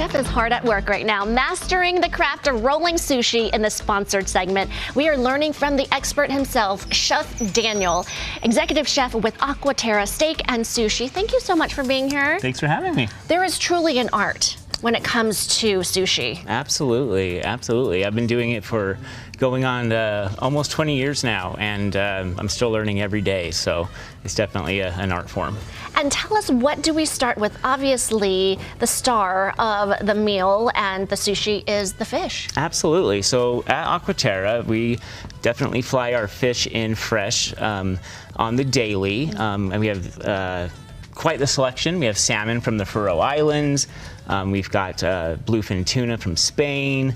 chef is hard at work right now, mastering the craft of rolling sushi in the sponsored segment. We are learning from the expert himself, Chef Daniel, executive chef with Aqua, Terra Steak and Sushi. Thank you so much for being here. Thanks for having me. There is truly an art when it comes to sushi. Absolutely, absolutely. I've been doing it for going on almost 20 years now, and I'm still learning every day, so it's definitely an art form. And tell us, what do we start with? Obviously, the star of the meal and the sushi is the fish. Absolutely. So at Aqua Terra, we definitely fly our fish in fresh on the daily, and we have quite the selection. We have salmon from the Faroe Islands. We've got bluefin tuna from Spain.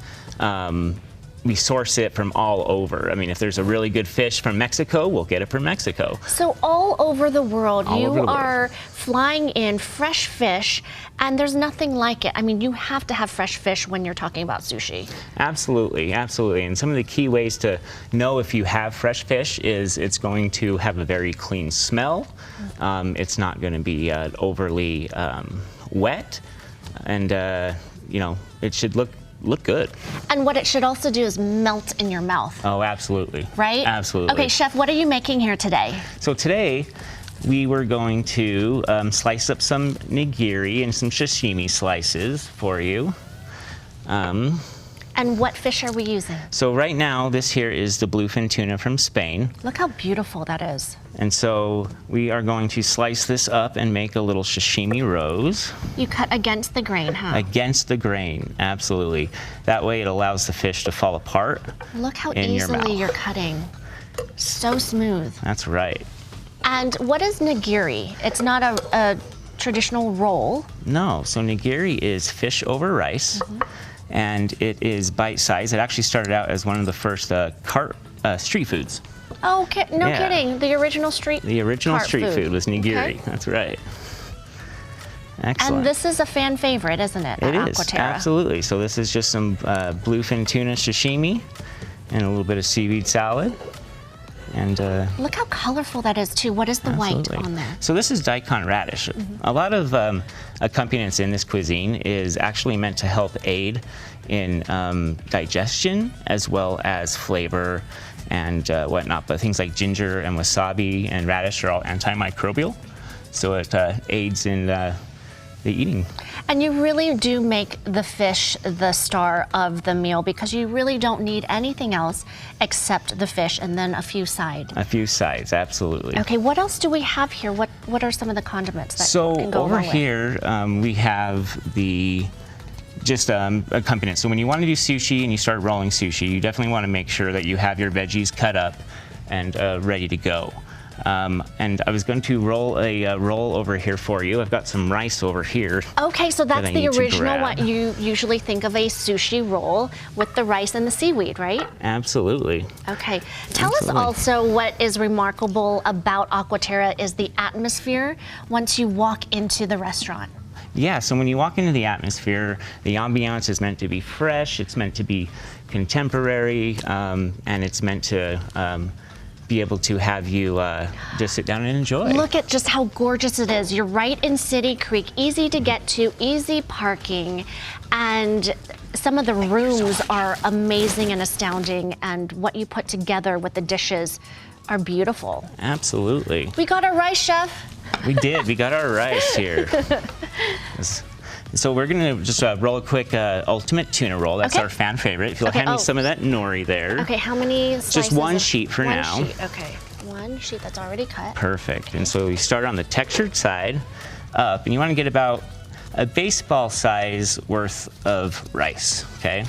We source it from all over. I mean, if there's a really good fish from Mexico, we'll get it from Mexico. So all over the world, you are are flying in fresh fish, and there's nothing like it. I mean, you have to have fresh fish when you're talking about sushi. Absolutely, absolutely. And some of the key ways to know if you have fresh fish is it's going to have a very clean smell. It's not going to be overly wet, and you know, it should look good. And what it should also do is melt in your mouth. Oh, absolutely. Right? Absolutely. Okay, Chef, what are you making here today? So today, we were going to slice up some nigiri and some sashimi slices for you. And what fish are we using? So right now, this here is the bluefin tuna from Spain. Look how beautiful that is. And so we are going to slice this up and make a little sashimi rose. You cut against the grain, huh? Against the grain, absolutely. That way it allows the fish to fall apart. Look how in your mouth. easily you're cutting. So smooth. That's right. And what is nigiri? It's not a traditional roll. No, so nigiri is fish over rice. And it is bite-sized. It actually started out as one of the first street foods. Oh, no kidding. The original street food was nigiri. Okay. That's right. Excellent. And this is a fan favorite, isn't it? It at is, Aqua Terra? absolutely. So this is just some bluefin tuna sashimi and a little bit of seaweed salad. And look how colorful that is too. What is the white on there? So this is daikon radish. A lot of accompaniments in this cuisine is actually meant to help aid in digestion as well as flavor and whatnot. But things like ginger and wasabi and radish are all antimicrobial, so it aids in the eating. And you really do make the fish the star of the meal, because you really don't need anything else except the fish and then a few sides. A few sides, absolutely. Okay, what else do we have here? What are some of the condiments that can go over along with? here, we have the accompaniment. So when you want to do sushi and you start rolling sushi, you definitely want to make sure that you have your veggies cut up and ready to go. And I was going to roll a roll over here for you. I've got some rice over here. Okay, so that's the original what you usually think of a sushi roll, with the rice and the seaweed, right? Absolutely. Okay. Tell us also what is remarkable about Aqua Terra is the atmosphere once you walk into the restaurant. Yeah, so when you walk into the atmosphere, the ambiance is meant to be fresh, it's meant to be contemporary, and it's meant to be able to have you just sit down and enjoy. Look at just how gorgeous it is. You're right in City Creek, easy to get to, easy parking, and some of the rooms are amazing and astounding, and what you put together with the dishes are beautiful. Absolutely. We got our rice, Chef. We did. We got our rice here. So we're going to just roll a quick ultimate tuna roll. That's our fan favorite. If you'll hand me some of that nori there. Okay, how many slices? Just one sheet for now. One sheet, okay. One sheet that's already cut. Perfect. And so we start on the textured side up, and you want to get about a baseball size worth of rice, okay?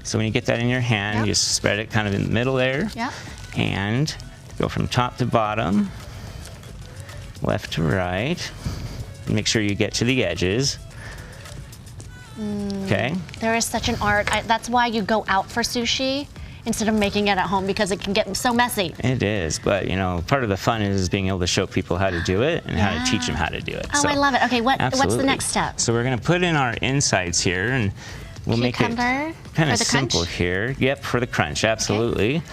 So when you get that in your hand, you just spread it kind of in the middle there. And go from top to bottom, left to right. And make sure you get to the edges. Okay. There is such an art. That's why you go out for sushi instead of making it at home, because it can get so messy. It is, but you know, part of the fun is being able to show people how to do it and how to teach them how to do it. Oh, so, I love it. Okay, what's the next step? So we're going to put in our insides here, and we'll make it kind of simple here. Yep, for the crunch, absolutely. Okay.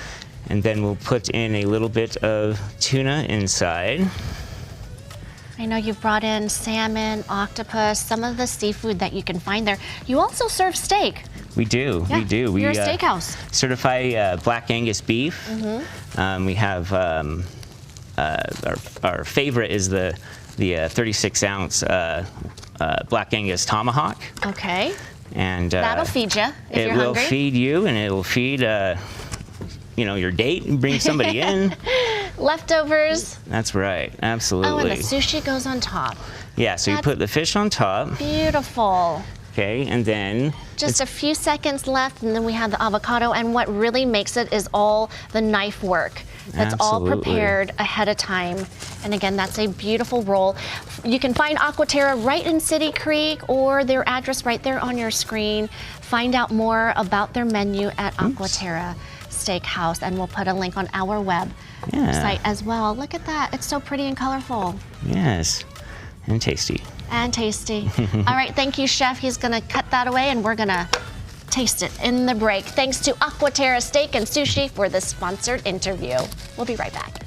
And then we'll put in a little bit of tuna inside. I know you've brought in salmon, octopus, some of the seafood that you can find there. You also serve steak. We do. Yeah, We do. You're a steakhouse. Certify Black Angus beef. We have our favorite is the 36-ounce Black Angus tomahawk. Okay. And that'll feed you if you're hungry. It will feed you, and it will feed your date and bring somebody in. Leftovers. That's right. Absolutely. Oh, and the sushi goes on top. Yeah. So you put the fish on top. Beautiful. Okay, and then just a few seconds left, and then we have the avocado. And what really makes it is all the knife work. That's all prepared ahead of time. And again, that's a beautiful roll. You can find Aqua Terra right in City Creek, or their address right there on your screen. Find out more about their menu at Aqua Terra Steakhouse, and we'll put a link on our website as well. Look at that. It's so pretty and colorful. Yes, and tasty. And tasty. All right, thank you, Chef. He's gonna cut that away, and we're gonna taste it in the break. Thanks to Aqua Terra Steak and Sushi for this sponsored interview. We'll be right back.